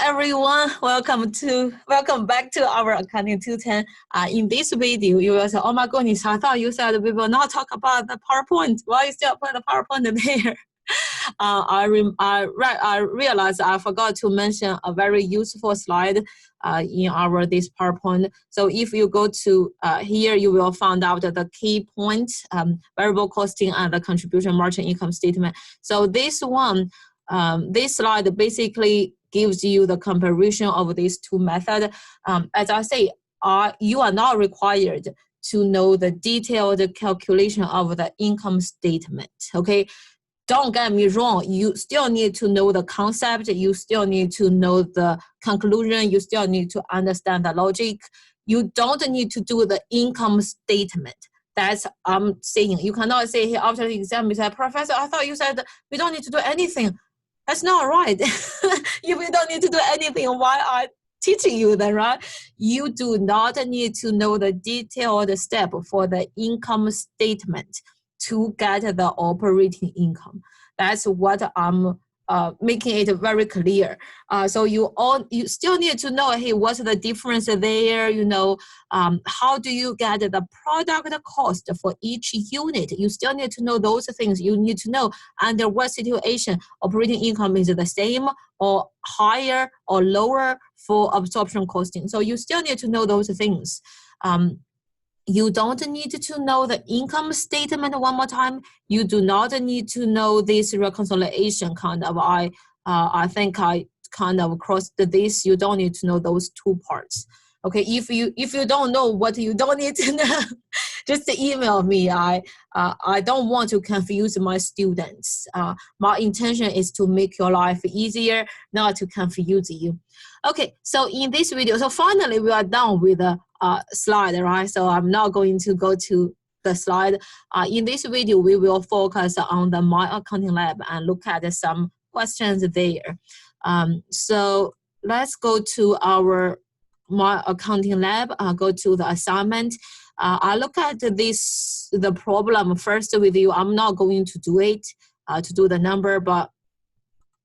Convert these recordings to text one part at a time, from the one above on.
everyone, welcome back to our Accounting 210. In this video, you will say, oh my goodness, I thought you said we will not talk about the PowerPoint. Why you still put the PowerPoint there? I realized I forgot to mention a very useful slide in this PowerPoint. So if you go to here, you will find out the key points, variable costing and the contribution margin income statement. So this one, this slide basically gives you the comparison of these two methods. As I say, you are not required to know the detailed calculation of the income statement, okay? Don't get me wrong, you still need to know the concept, you still need to know the conclusion, you still need to understand the logic. You don't need to do the income statement. That's I'm saying. You cannot say here after the exam, you say, Professor, I thought you said we don't need to do anything. That's not right. If you don't need to do anything, why are teaching you then, right? You do not need to know the detailed step for the income statement to get the operating income. That's what I'm making it very clear. So you still need to know, hey, what's the difference there? You know, how do you get the product cost for each unit? You still need to know those things. You need to know under what situation operating income is the same or higher or lower for absorption costing. So you still need to know those things. You don't need to know the income statement one more time. You do not need to know this reconciliation kind of. I think I kind of crossed this. You don't need to know those two parts. Okay, if you don't know what you don't need to know, just email me. I don't want to confuse my students. My intention is to make your life easier, not to confuse you. Okay, so in this video, so finally we are done with the slide, right? So I'm not going to go to the slide. In this video, we will focus on the My Accounting Lab and look at some questions there. So let's go to our My Accounting Lab, go to the assignment. I look at the problem first with you. I'm not going to do it, to do the number, but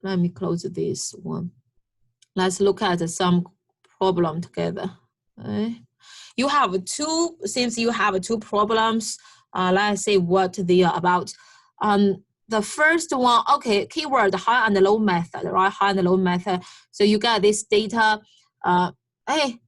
let me close this one. Let's look at some problem together. Okay. You have two, since you have two problems, let's see what they are about. The first one, okay, keyword high and low method, right? High and low method. So you got this data. Hey,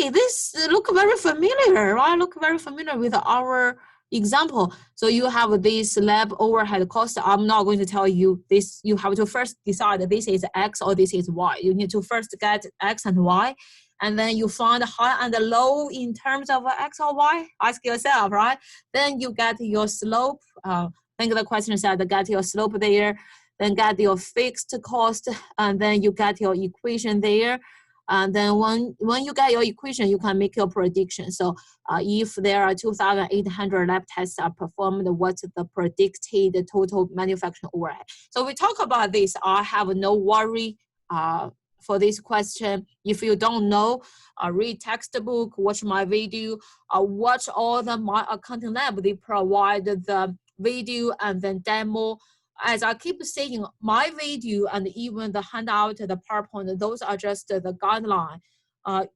this look very familiar, right? Look very familiar with our example. So you have this lab overhead cost. I'm not going to tell you this. You have to first decide this is X or this is Y. You need to first get X and Y. And then you find high and low in terms of X or Y. Ask yourself, right? Then you get your slope. I think the question said get your slope there. Then get your fixed cost. And then you get your equation there. And then when you get your equation, you can make your prediction. So if there are 2,800 lab tests are performed, what's the predicted total manufacturing overhead? So we talk about this. I have no worry for this question. If you don't know, read textbook, watch my video, watch all the My Accounting Lab. They provide the video and then demo. As I keep saying, my video and even the handout, the PowerPoint, those are just the guideline.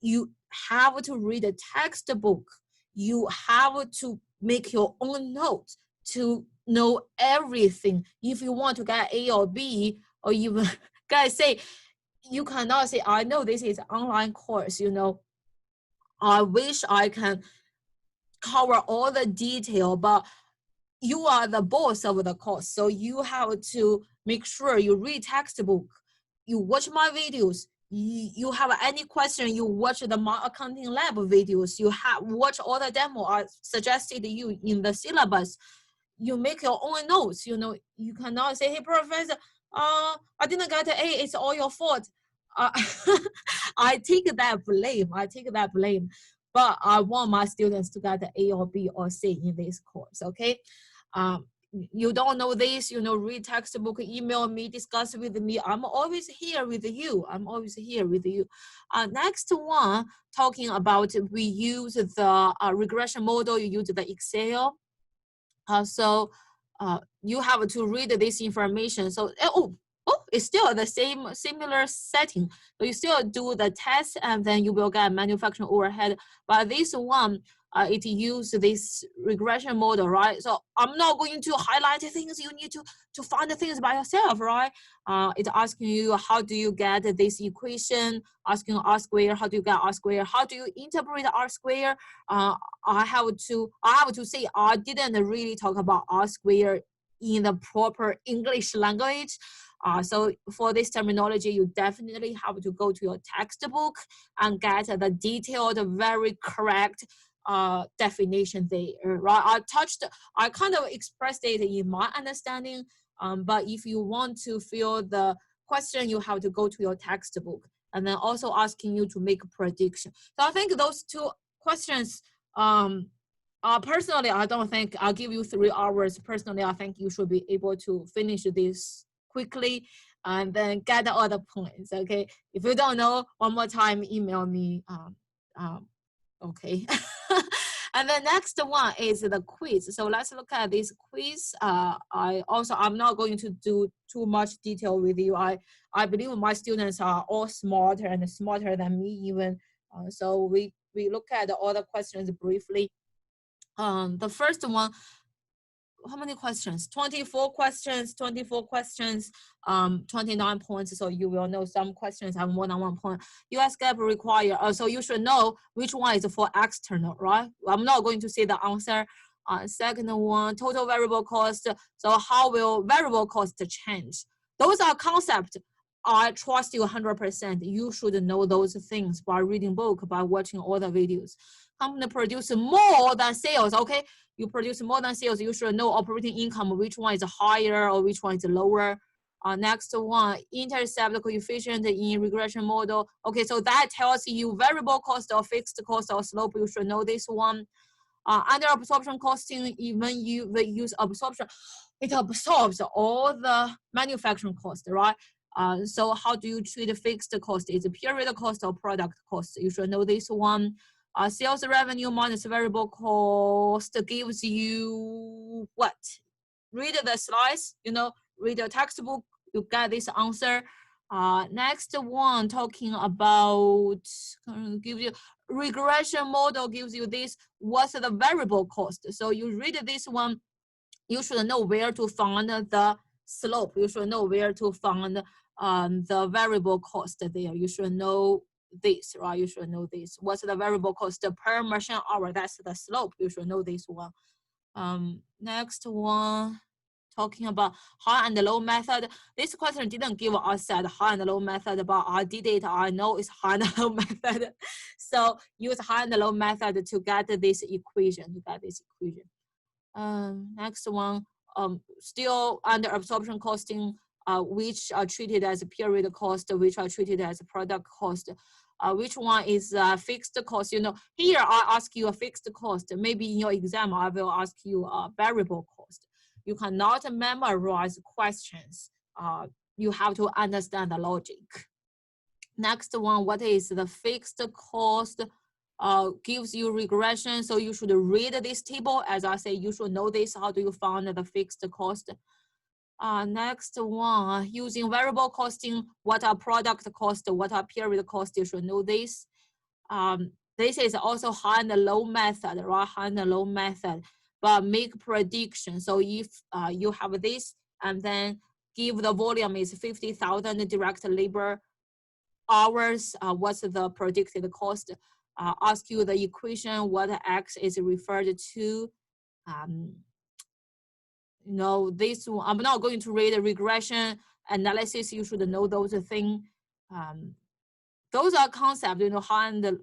You have to read the textbook. You have to make your own notes to know everything. If you want to get A or B, or even guys say, you cannot say, I know this is an online course, you know, I wish I can cover all the detail, but you are the boss of the course. So you have to make sure you read textbook, you watch my videos, you have any question, you watch the My Accounting Lab videos, you have watch all the demo I suggested you in the syllabus. You make your own notes, you know, you cannot say, hey, Professor, I didn't get an A, it's all your fault. I take that blame, but I want my students to get the A or B or C in this course, okay? You don't know this, you know, read textbook, email me, discuss with me. I'm always here with you. Next one, talking about we use the regression model, you use the Excel. So you have to read this information. So, it's still the similar setting. So you still do the test and then you will get manufacturing overhead. But this one, it uses this regression model, right? So I'm not going to highlight things. You need to find the things by yourself, right? It's asking you, how do you get this equation? Asking R square, how do you get R square? How do you interpret R square? I have to say, I didn't really talk about R square in the proper English language. So for this terminology, you definitely have to go to your textbook and get the detailed, very correct definition there, right? I kind of expressed it in my understanding, but if you want to fill the question, you have to go to your textbook, and then also asking you to make a prediction. So I think those two questions, personally, I don't think I'll give you 3 hours. Personally, I think you should be able to finish this quickly and then get the other points, okay? If you don't know, one more time, email me. Okay. And the next one is the quiz. So let's look at this quiz. I'm not going to do too much detail with you. I believe my students are all smarter and smarter than me even. So we look at all the questions briefly. The first one, how many questions? 24 questions, 29 points. So you will know some questions have more than 1 point. US GAAP require, so you should know which one is for external, right? I'm not going to say the answer. Second one, total variable cost. So how will variable cost change? Those are concepts. I trust you 100%. You should know those things by reading book, by watching all the videos. Company produce more than sales, okay? You produce more than sales, you should know operating income, which one is higher or which one is lower. Next one, intercept coefficient in regression model. Okay, so that tells you variable cost or fixed cost or slope. You should know this one. Under absorption costing, even you use absorption, it absorbs all the manufacturing cost, right? So how do you treat fixed cost? Is it period cost or product cost? You should know this one. Sales revenue minus variable cost gives you what? Read the slides, read the textbook, you get this answer. Next one, talking about, gives you regression model, gives you this, what's the variable cost? So you read this one, you should know where to find the slope. You should know where to find the variable cost there. You should know this, right? You should know this. What's the variable cost per machine hour? That's the slope. You should know this one. Next one, talking about high and low method. This question didn't give us that high and low method, but I did it. I know it's high and low method. So use high and low method to get this equation. Next one, still under absorption costing, which are treated as a period cost, which are treated as a product cost. Which one is fixed cost? Here I ask you a fixed cost. Maybe in your exam, I will ask you a variable cost. You cannot memorize questions. You have to understand the logic. Next one, what is the fixed cost? Gives you regression. So you should read this table. As I say, you should know this. How do you find the fixed cost? Next one, using variable costing, what are product cost, what are period cost, you should know this. This is also high and low method, right? High and low method, but make prediction. So if you have this and then give the volume is 50,000 direct labor hours, what's the predicted cost? Ask you the equation, what X is referred to. This one, I'm not going to read the regression analysis. You should know those things. Those are concepts, high and the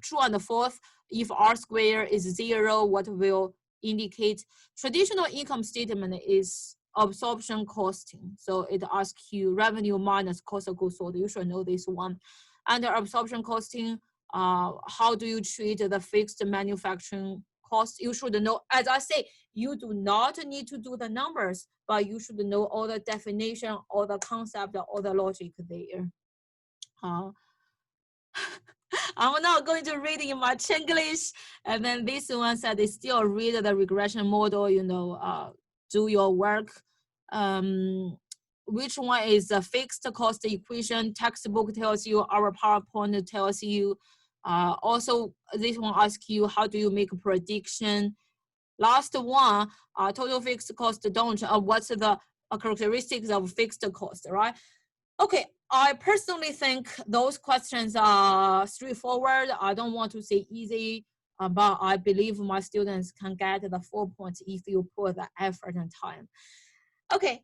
true and false. If R square is 0, what will indicate? Traditional income statement is absorption costing. So it asks you revenue minus cost of goods sold. You should know this one. Under absorption costing, how do you treat the fixed manufacturing cost? You should know, as I say, you do not need to do the numbers, but you should know all the definition, all the concept, all the logic there. I'm not going to read in much English. And then this one said they still read the regression model, do your work. which one is a fixed cost equation. Textbook tells you, our PowerPoint tells you. Also, this one asks you, how do you make a prediction? Last one, total fixed cost don't. What's the characteristics of fixed cost, right? Okay, I personally think those questions are straightforward. I don't want to say easy, but I believe my students can get the 4 points if you put the effort and time. Okay,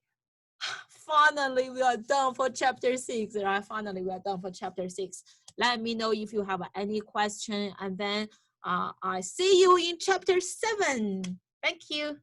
finally we are done for chapter 6, right? Finally we are done for chapter 6. Let me know if you have any question, and then I see you in chapter 7. Thank you.